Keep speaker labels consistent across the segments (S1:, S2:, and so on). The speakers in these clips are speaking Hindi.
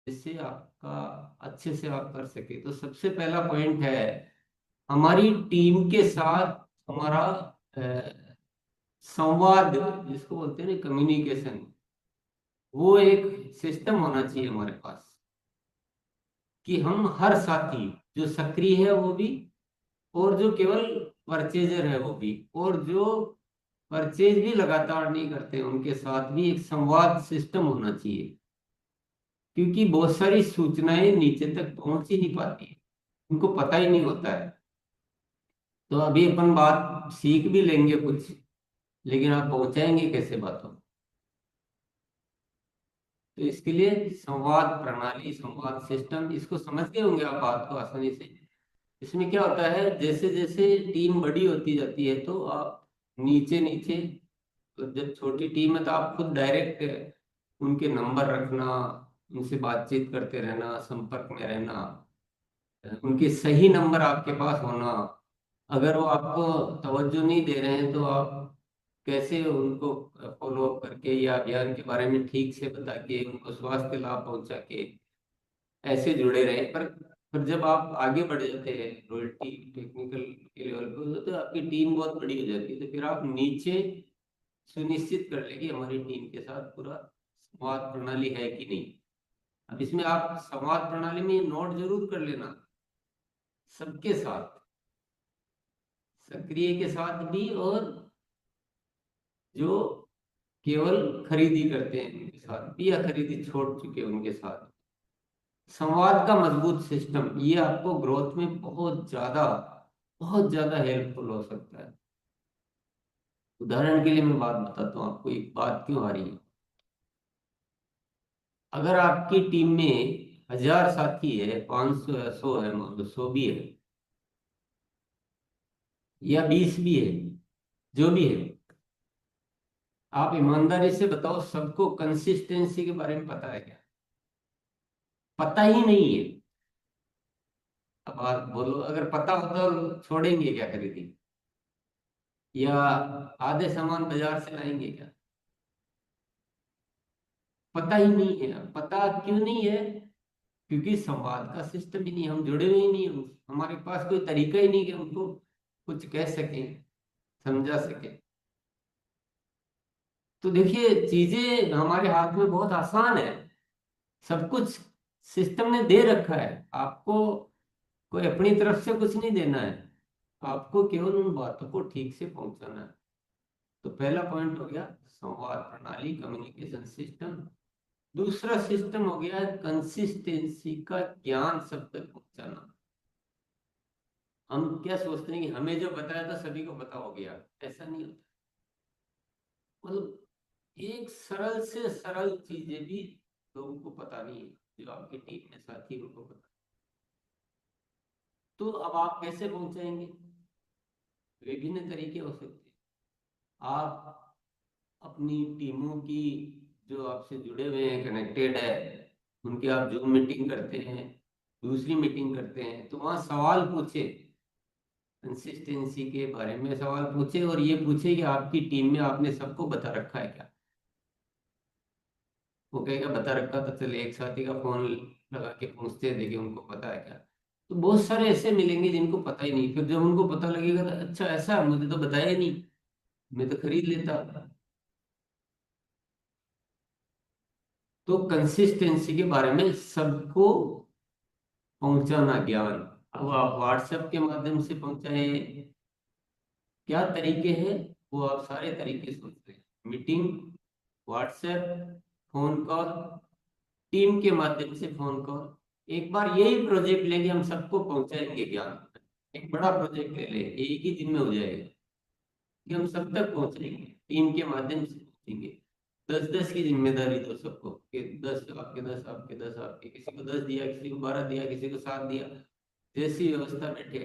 S1: जिससे आपका अच्छे से आप कर सके। तो सबसे पहला पॉइंट है हमारी टीम के साथ हमारा अ, संवाद, जिसको बोलते हैं ना कम्युनिकेशन, वो एक सिस्टम होना चाहिए हमारे पास, कि हम हर साथी, जो सक्रिय है वो भी, और जो केवल परचेजर है वो भी, और जो परचेज भी लगातार नहीं करते उनके साथ भी एक संवाद सिस्टम होना चाहिए। क्योंकि बहुत सारी सूचनाएं नीचे तक पहुंच ही नहीं पाती है, उनको पता ही नहीं होता है। तो अभी अपन बात सीख भी लेंगे कुछ, लेकिन आप पहुंचाएंगे कैसे बातों। तो इसके लिए संवाद प्रणाली, संवाद सिस्टम, इसको समझ गए होंगे आप बात को आसानी से। इसमें क्या होता है, जैसे जैसे टीम बड़ी होती जाती है तो आप नीचे नीचे, तो जब छोटी टीम है तो आप खुद डायरेक्ट उनके नंबर रखना, उनसे बातचीत करते रहना, संपर्क में रहना, उनके सही नंबर आपके पास होना। अगर वो आपको तवज्जो नहीं दे रहे हैं तो आप कैसे उनको फॉलो अप करके या अभियान के बारे में ठीक से बता के उनको स्वास्थ्य लाभ पहुंचा के ऐसे जुड़े रहे। पर जब आप आगे बढ़ जाते हैं रॉयल्टी टेक्निकल के लेवल पे, तो आपकी टीम बहुत बड़ी हो जाती है, तो फिर आप नीचे सुनिश्चित कर ले कि हमारी टीम के साथ पूरा संवाद प्रणाली है कि नहीं। अब इसमें आप संवाद प्रणाली में नोट जरूर कर लेना, सबके साथ, सक्रिय के साथ भी, और जो केवल खरीदी करते हैं उनके साथ भी, या खरीदी छोड़ चुके हैं उनके साथ। संवाद का मजबूत सिस्टम ये आपको ग्रोथ में बहुत ज्यादा हेल्पफुल हो सकता है। उदाहरण के लिए मैं बात बताता हूँ आपको, एक बात क्यों आ रही है। अगर आपकी टीम में 1000 साथी है, 500 है, 100 है, मान लो 100 भी है, या 20 भी है, जो भी है, आप ईमानदारी से बताओ सबको कंसिस्टेंसी के बारे में पता है क्या? पता ही नहीं है। अब आप बोलो, अगर पता होता तो छोड़ेंगे क्या खरीदी, या आधे सामान बाजार से लाएंगे क्या? पता ही नहीं है। पता क्यों नहीं है? क्योंकि संवाद का सिस्टम ही नहीं, हम जुड़े हुए ही नहीं हैं उनसे। हमारे पास कोई तरीका ही नहीं कि उनको कुछ कह सकें, समझा सके। तो देखिए, चीजें हमारे हाथ में बहुत आसान है, सब कुछ सिस्टम ने दे रखा है आपको। कोई अपनी तरफ से कुछ नहीं देना है, आपको केवल उन बातों को ठीक से पहुंचाना है। तो पहला पॉइंट हो गया संवाद प्रणाली, कम्युनिकेशन सिस्टम। दूसरा सिस्टम हो गया कंसिस्टेंसी का ज्ञान सब तक पहुंचाना। हम क्या सोचते हैं कि हमें जो बताया था सभी को पता हो गया, ऐसा नहीं होता। मतलब एक सरल से सरल चीजें भी लोगों को पता नहीं है, जो आपकी टीम में साथी उनको पता। तो अब आप कैसे पहुंचाएंगे? विभिन्न तरीके हो सकते हैं। आप अपनी टीमों की, जो आपसे जुड़े हुए हैं, कनेक्टेड है, उनकी आप जूम मीटिंग करते हैं, दूसरी मीटिंग करते हैं, तो वहाँ सवाल पूछे, कंसिस्टेंसी के बारे में सवाल पूछे, और ये पूछे कि आपकी टीम में आपने सबको बता रखा है क्या? वो कहेगा बता रखा, तो चले एक साथी का फोन लगा के पूछते हैं, देखिए उनको पता है क्या। तो बहुत सारे ऐसे मिलेंगे जिनको पता ही नहीं, फिर जब उनको पता लगेगा तो अच्छा ऐसा है, मुझे तो बताया ही नहीं, मैं तो खरीद लेता। तो कंसिस्टेंसी के बारे में सबको पहुंचाना ज्ञान। अब आप व्हाट्सएप के माध्यम से पहुंचाए, क्या तरीके हैं, वो आप सारे तरीके सोच रहे हैं। Meeting, WhatsApp, phone call, team के माध्यम से फोन कॉल। एक बार यही प्रोजेक्ट लेके हम सबको पहुंचाएंगे ज्ञान। एक बड़ा प्रोजेक्ट ले ले, एक ही दिन में हो जाएगा, कि हम सब तक पहुंचेंगे, टीम के माध्यम से पहुंचेंगे। 10-10 की जिम्मेदारी दो सबको, कि 10 आपके, 10 आपके, 10 आपके, किसी को 10 दिया, किसी को 12 दिया, किसी को 7 दिया, जैसी व्यवस्था बैठे।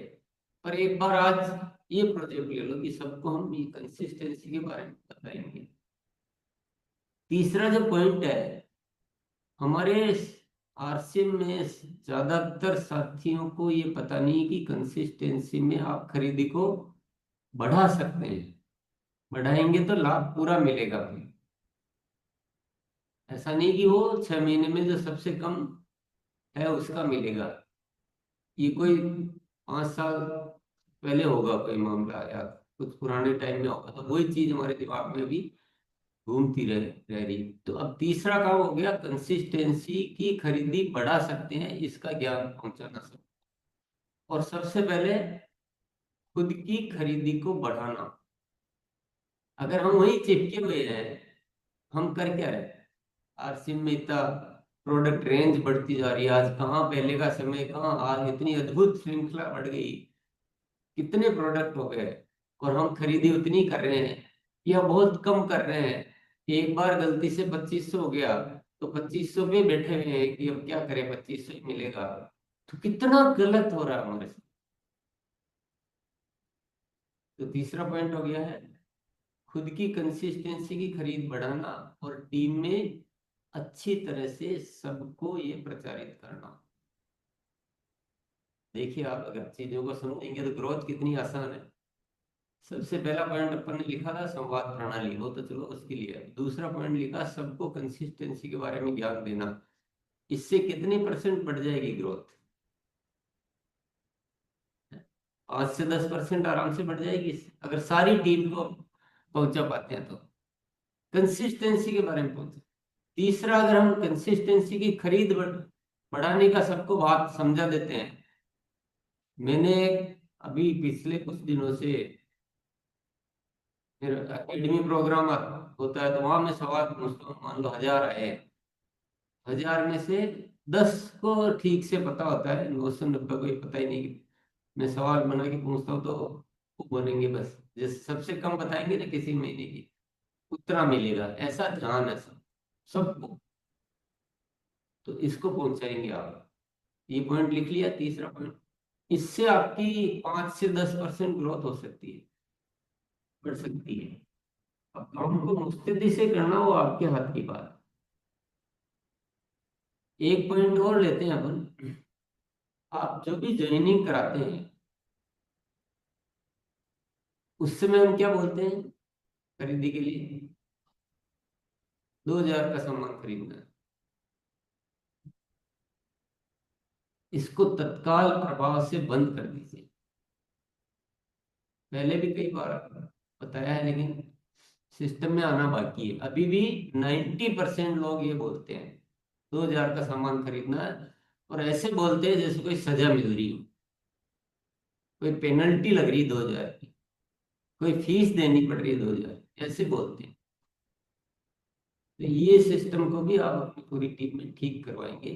S1: पर एक बार आज ये प्रोजेक्ट ले लो कि सबको हम ये कंसिस्टेंसी के बारे में बताएंगे। तीसरा जो पॉइंट है, हमारे आरसीएम में ज्यादातर साथियों को ये पता नहीं कि कंसिस्टेंसी में आप खरीदी को बढ़ा सकते हैं, बढ़ाएंगे तो लाभ पूरा मिलेगा फिर। ऐसा नहीं कि वो 6 महीने में जो सबसे कम है उसका मिलेगा। ये कोई 5 साल पहले होगा कोई मामला, या कुछ पुराने टाइम में होगा, तो वही चीज हमारे दिमाग में भी घूमती रह रही। तो अब तीसरा काम हो गया, कंसिस्टेंसी की खरीदी बढ़ा सकते हैं, इसका ज्ञान पहुंचाना सब। और सबसे पहले खुद की खरीदी को बढ़ाना। अगर हम वही चिपके हुए हैं, हम कर क्या रहे हैं, आरसी में इतना प्रोडक्ट रेंज बढ़ती जा रही है, आज कहाँ पहले का समय कहाँ, आज इतनी अद्भुत श्रृंखला बढ़ गई, कितने प्रोडक्ट हो गए, और हम खरीदी उतनी कर रहे हैं या बहुत कम कर रहे हैं। एक बार गलती से 2500 हो गया, तो 2500 पे बैठे हुए हैं कि अब क्या करें, 2500 ही मिलेगा। तो कितना गलत हो रहा है हमारे साथ। तो तीसरा पॉइंट हो गया है, खुद की कंसिस्टेंसी की खरीद बढ़ाना, और टीम में अच्छी तरह से सबको ये प्रचारित करना। देखिए, आप अगर चीजों को समझेंगे तो ग्रोथ कितनी आसान है। सबसे पहला पॉइंट अपन ने लिखा था संवाद प्रणाली, वो तो चलो उसके लिए है। दूसरा पॉइंट लिखा सबको कंसिस्टेंसी के बारे में ज्ञान देना। इससे कितने परसेंट बढ़ जाएगी ग्रोथ? 5 से 10% आराम से बढ़ जाएगी इससे, अगर सारी टीम को पहुंचा पाते हैं तो। कंसिस्टेंसी के बारे में पहुंचे। तीसरा, अगर हम कंसिस्टेंसी की खरीद बढ़ाने का सबको बात समझा देते हैं। मैंने अभी पिछले कुछ दिनों से फिर एकेडमी प्रोग्राम होता है, तो वहां मैं सवाल पूछता हूँ, मान लो 1000 आए, 1000 में से 10 को ठीक से पता होता है, 990 को ही पता ही नहीं। मैं सवाल बना के पूछता हूँ तो वो बोलेंगे बस, जैसे सबसे कम बताएंगे ना किसी महीने की, उतना मिलेगा, ऐसा ध्यान है सब सबको। तो इसको पहुंचाएंगे आप। ये पॉइंट लिख लिया, तीसरा पॉइंट। इससे आपकी 5 से 10% ग्रोथ हो सकती है, बढ़ सकती है। अब काम को मुस्तैदी से करना, वो आपके हाथ की बात है। एक पॉइंट और लेते हैं अपन। आप जो भी ज्वाइनिंग कराते हैं, उस समय हम क्या बोलते हैं खरीदी के लिए? 2000 का सामान खरीदना है। इसको तत्काल प्रभाव से बंद कर दीजिए। पहले भी कई बार बताया है, लेकिन सिस्टम में आना बाकी है अभी भी। 90% लोग ये बोलते हैं 2000 का सामान खरीदना है, और ऐसे बोलते हैं जैसे कोई सजा मिल रही हो, कोई पेनल्टी लग रही 2000 की, कोई फीस देनी पड़ रही है 2000, ऐसे बोलते हैं। तो ये सिस्टम को भी आप अपनी पूरी टीम में ठीक करवाएंगे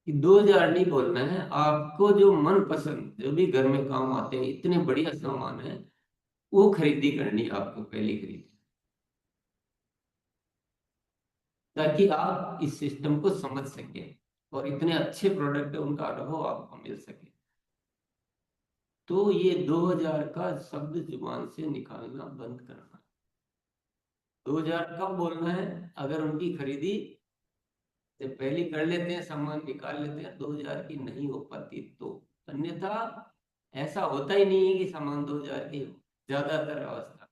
S1: कि 2000 नहीं बोलना है, आपको जो मन पसंद जो भी घर में काम आते हैं, इतने बढ़िया सामान है, वो खरीदी करनी है आपको, पहली खरीदी, ताकि आप इस सिस्टम को समझ सकें और इतने अच्छे प्रोडक्ट है उनका अनुभव आपको मिल सके। तो ये 2000 का शब्द जुबान से निकालना बंद करना। 2000 कब बोलना है? अगर उनकी खरीदी जब पहली कर लेते हैं, सामान निकाल लेते हैं, 2000 की नहीं हो पाती तो। अन्यथा ऐसा होता ही नहीं है कि सामान 2000 की हो, ज्यादातर अवस्था।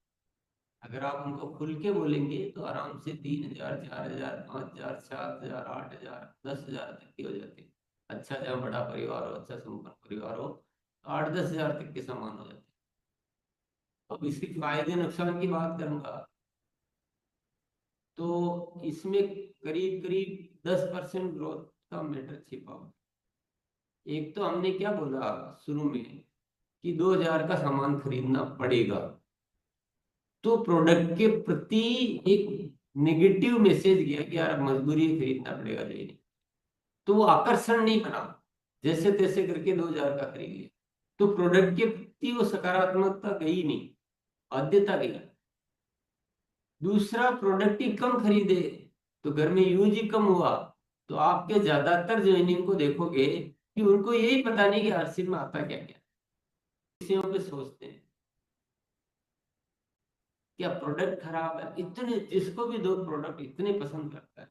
S1: अगर आप उनको खुल के बोलेंगे तो आराम से 3000, 4000, 5000, 7000, 8000, 10,000 तक की हो जाती है। अच्छा, जहाँ बड़ा परिवार हो, अच्छा संपन्न परिवार हो, तो 8-10 हजार तक के सामान हो जाते हैं। अब इसके फायदे नुकसान की बात करूंगा, तो इसमें करीब करीब 10% ग्रोथ का मैटर छिपा हुआ है। एक तो हमने क्या बोला शुरू में कि 2000 का सामान खरीदना पड़ेगा, तो प्रोडक्ट के प्रति एक नेगेटिव मैसेज गया कि यार मजबूरी है, खरीदना पड़ेगा जो नहीं। तो वो आकर्षण नहीं बना, जैसे तैसे करके 2000 का खरीद लिया, तो प्रोडक्ट के प्रति वो सकारात्मकता गई नहीं, बाध्यता गई। दूसरा, प्रोडक्ट ही कम खरीदे तो घर में यूज ही कम हुआ, तो आपके ज्यादातर ज्वाइनिंग को देखोगे कि उनको यही पता नहीं कि आरसी में आता क्या क्या, विषयों पे सोचते हैं। क्या प्रोडक्ट खराब है? इतने, जिसको भी दो प्रोडक्ट इतने पसंद करता है,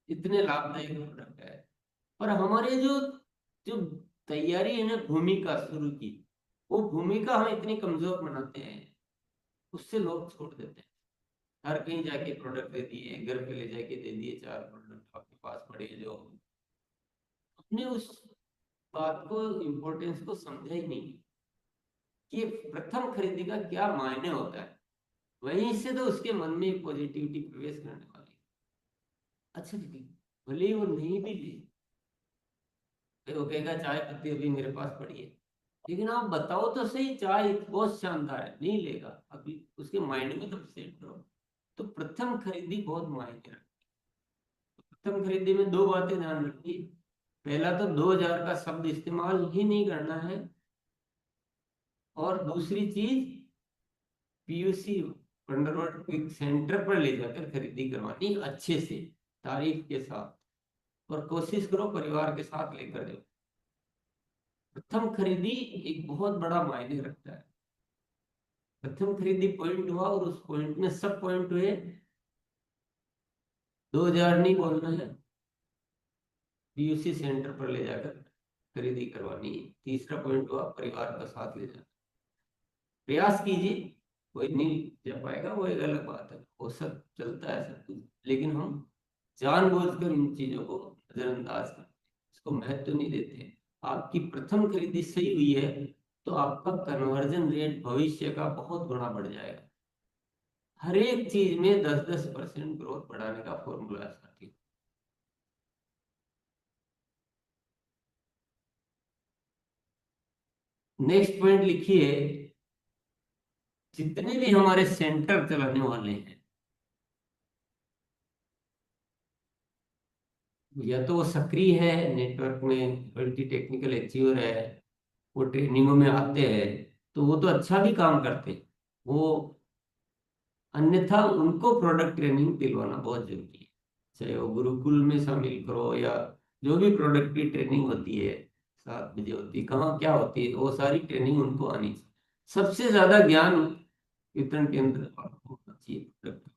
S1: इतने लाभदायक प्रोडक्ट है। पर हमारे जो जो तैयारी है ना भूमिका शुरू की, वो भूमिका हम इतनी कमजोर बनाते हैं, उससे लोग छोड़ देते हैं। हर कहीं जाके प्रोडक्ट दे दिए, घर पे ले जाके दे दिए, 4 प्रोडक्ट आपके पास पड़े जो आपने उस बात को, इम्पोर्टेंस को समझा ही नहीं कि प्रथम खरीदी का क्या मायने होता है। वहीं से तो उसके मन में पॉजिटिविटी प्रवेश करने वाली। अच्छा दीदी, भले ही वो नहीं भी ले, वो कहेगा चाय पत्ती अभी मेरे पास पड़ी है, लेकिन आप बताओ तो सही, चाय बहुत शानदार है, नहीं लेगा, अभी उसके माइंड में तो सेट करो। तो प्रथम खरीदी बहुत मायने रखती है। प्रथम खरीदी में दो बातें ध्यान रखिए। पहला तो 2000 का शब्द इस्तेमाल ही नहीं करना है, और दूसरी चीज पीयूसी अंडरवर्ल्ड क्विक सेंटर पर ले जाकर खरीदी करवानी अच्छे से, तारीफ के साथ, और कोशिश करो परिवार के साथ लेकर जाओ। प्रथम खरीदी एक बहुत बड़ा मायने रखता है। प्रथम खरीदी पॉइंट हुआ, और उस पॉइंट में सब पॉइंट हुए। 2000 नहीं बोलना है, पीयूसी सेंटर पर ले जाकर खरीदी करवानी है। तीसरा पॉइंट हुआ परिवार का साथ ले जाना। प्रयास कीजिए, कोई नहीं जा पाएगा वो एक अलग बात है, वो सब चलता है सब कुछ, लेकिन हम जानबूझकर इन चीजों को नजरअंदाज करते हैं, इसको महत्व नहीं देते। आपकी प्रथम खरीदी सही हुई है तो आपका कन्वर्जन रेट भविष्य का बहुत गुना बढ़ जाएगा। हर एक चीज में 10-10% ग्रोथ बढ़ाने का फॉर्मूला है साथी। नेक्स्ट पॉइंट लिखिए, जितने भी हमारे सेंटर चलाने वाले हैं, या तो वो सक्रिय है नेटवर्क में, मल्टी टेक्निकल अचीवर है, वो ट्रेनिंगों में आते हैं, तो वो तो अच्छा भी काम करते हैं वो। अन्यथा उनको प्रोडक्ट ट्रेनिंग दिलवाना बहुत जरूरी है, चाहे वो गुरुकुल में शामिल करो, या जो भी प्रोडक्ट की ट्रेनिंग होती है 7 बजे होती है, कहाँ क्या होती है, वो सारी ट्रेनिंग उनको आनी चाहिए। सबसे ज्यादा ज्ञान वितरण केंद्र आपको होना चाहिए प्रोडक्ट का,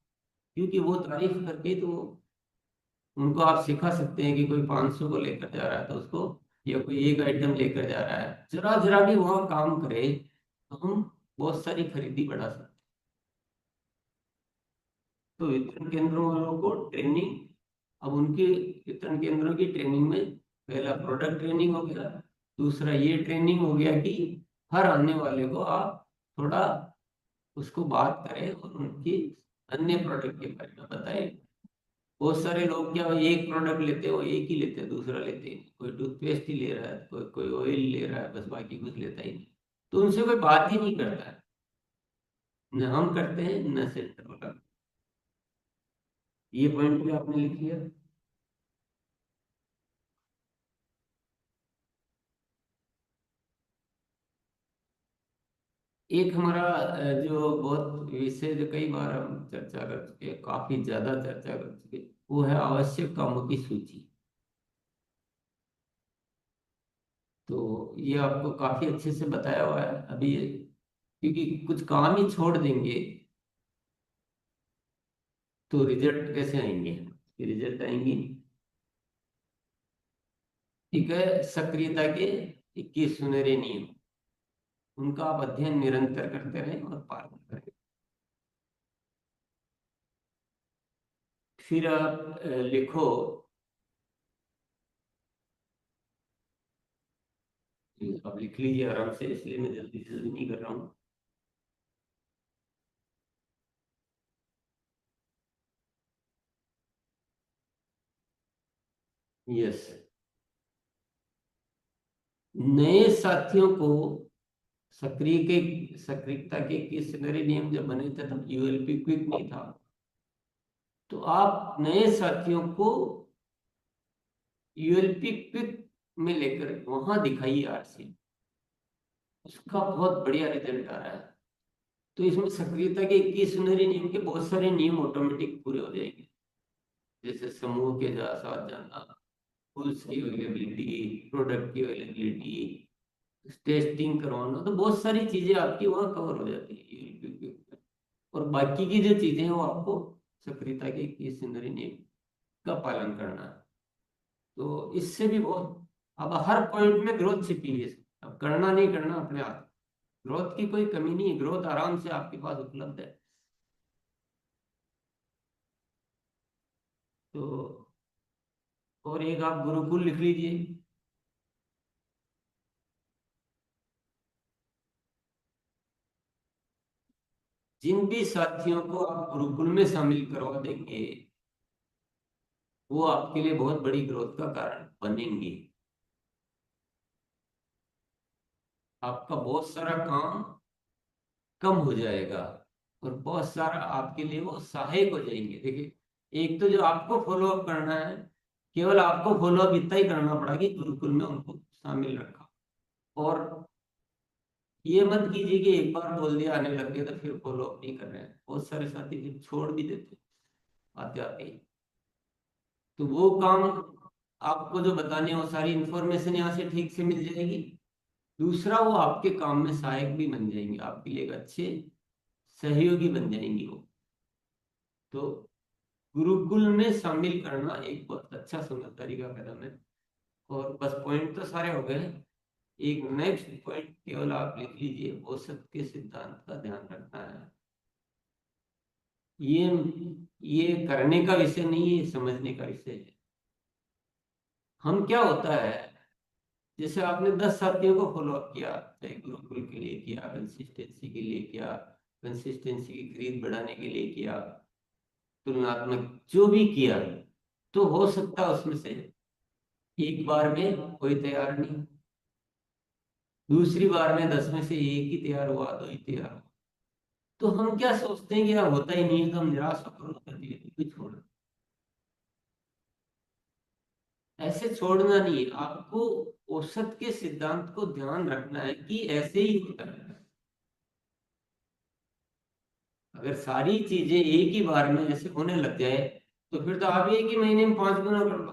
S1: क्योंकि वो तारीफ करके तो उनको आप सिखा सकते हैं कि कोई 500 को लेकर जा रहा है तो उसको, या कोई एक आइटम लेकर जा रहा है, जरा जरा भी वहां काम करे तो हम बहुत सारी खरीदी बढ़ा सकते हैं। तो वितरण केंद्रों वालों को ट्रेनिंग, अब उनके वितरण केंद्रों की ट्रेनिंग में पहला प्रोडक्ट ट्रेनिंग हो गया, दूसरा ये ट्रेनिंग हो गया कि हर आने वाले को आप थोड़ा उसको बात करें और उनकी अन्य प्रोडक्ट के बारे में बताएं। बहुत सारे लोग क्या, एक प्रोडक्ट लेते हैं, वो एक ही लेते हैं, दूसरा लेते ही नहीं। कोई टूथपेस्ट ही ले रहा है, कोई कोई ऑयल ले रहा है, बस बाकी कुछ लेता ही नहीं। तो उनसे कोई बात ही नहीं करता है, न हम करते हैं न सेंटर वाला। ये पॉइंट भी आपने लिख लिया। एक हमारा जो बहुत विषय जो कई बार हम चर्चा कर चुके हैं, काफी ज्यादा चर्चा कर चुके हैं, वो है आवश्यक कामों की सूची। तो ये आपको काफी अच्छे से बताया हुआ है अभी, क्योंकि कुछ काम ही छोड़ देंगे तो रिजल्ट कैसे आएंगे, रिजल्ट आएंगे नहीं। ठीक है, सक्रियता के 21 सुनहरे नियम, उनका आप अध्ययन निरंतर करते रहें और पालन करें। फिर आप लिखो, आप लिख लीजिए आराम से, इसलिए मैं जल्दी जल्दी नहीं कर रहा हूँ। यस, नए साथियों को सक्रियता के किस नए नियम जब बने थे तब यूएलपी क्विक नहीं था। तो आप नए साथियों को यूएलपी क्विक में लेकर वहां दिखाइए आरसी, उसका बहुत बढ़िया रिजल्ट आ रहा है। तो इसमें सक्रियता के 21 सुनहरे नियम के बहुत सारे नियम ऑटोमेटिक पूरे हो जाएंगे, जैसे समूह के साथ जाना, टूल्स की अवेलेबिलिटी, प्रोडक्ट की अवेलेबिलिटी, टेस्टिंग करवाना, तो बहुत सारी चीजें आपकी वहाँ कवर हो जाती है यूट्यूब के ऊपर। और बाकी की जो चीजें हैं वो आपको सक्रियता के 21 सुंदरी नियम का पालन करना है। तो इससे भी बहुत, अब हर पॉइंट में ग्रोथ छिपी है, अब करना नहीं करना अपने आप। ग्रोथ की कोई कमी नहीं है, ग्रोथ आराम से आपके पास उपलब्ध है। तो और एक आप गुरुकुल लिख लीजिए, जिन भी साथियों को आप गुरुकुल में शामिल करवा देंगे वो आपके लिए बहुत बड़ी ग्रोथ का कारण बनेंगे। आपका बहुत सारा काम कम हो जाएगा और बहुत सारा आपके लिए वो सहायक हो जाएंगे। देखिए, एक तो जो आपको फॉलो अप करना है, केवल आपको फॉलो अप इतना ही करना पड़ा कि गुरुकुल में उनको शामिल रखा। और ये मत कीजिए कि एक बार बोल दिया आने लग गए तो फिर फॉलो अप नहीं कर रहे हैं। बहुत सारे साथी फिर छोड़ भी देते हैं आते आते ही। तो वो काम आपको जो बताने वो सारी इंफॉर्मेशन यहाँ से ठीक से मिल जाएगी। दूसरा, वो आपके काम में सहायक भी बन जाएंगे, आपके लिए एक अच्छे सहयोगी बन जाएंगी वो। तो गुरुकुल में शामिल करना एक बहुत अच्छा समझदारी का कदम है। और बस पॉइंट तो सारे हो गए। एक नेक्स्ट पॉइंट केवल आप लिख लीजिए, औसत के सिद्धांत का ध्यान रखना है। ये ये करने का विषय नहीं है, ये समझने का विषय है। हम क्या होता है, जैसे आपने 10 साथियों को फॉलो अप किया, चाहे गुरुकुल के लिए किया, कंसिस्टेंसी के लिए किया, कंसिस्टेंसी की खरीद बढ़ाने के लिए किया, तुलनात्मक जो भी किया, तो हो सकता है उसमें से एक बार में कोई तैयार नहीं, दूसरी बार में 10 में से एक ही तैयार हुआ, दो ही तैयार हुआ। तो हम क्या सोचते हैं कि यार होता ही नहीं है, तो हम निराश होकर कर दिए कोई छोड़। ऐसे छोड़ना नहीं है आपको। औसत के सिद्धांत को ध्यान रखना है कि ऐसे ही होता है। अगर सारी चीजें एक ही बार में ऐसे होने लग जाए तो फिर तो आप एक ही महीने में 5 गुना कर लो।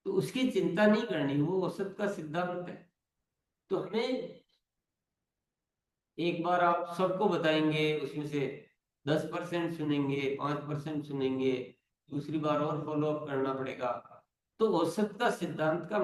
S1: तो उसकी चिंता नहीं करनी, वो औसत का सिद्धांत है। तो हमें एक बार आप सबको बताएंगे, उसमें से 10% सुनेंगे, 5% सुनेंगे, दूसरी बार और फॉलो अप करना पड़ेगा। तो औसत का सिद्धांत का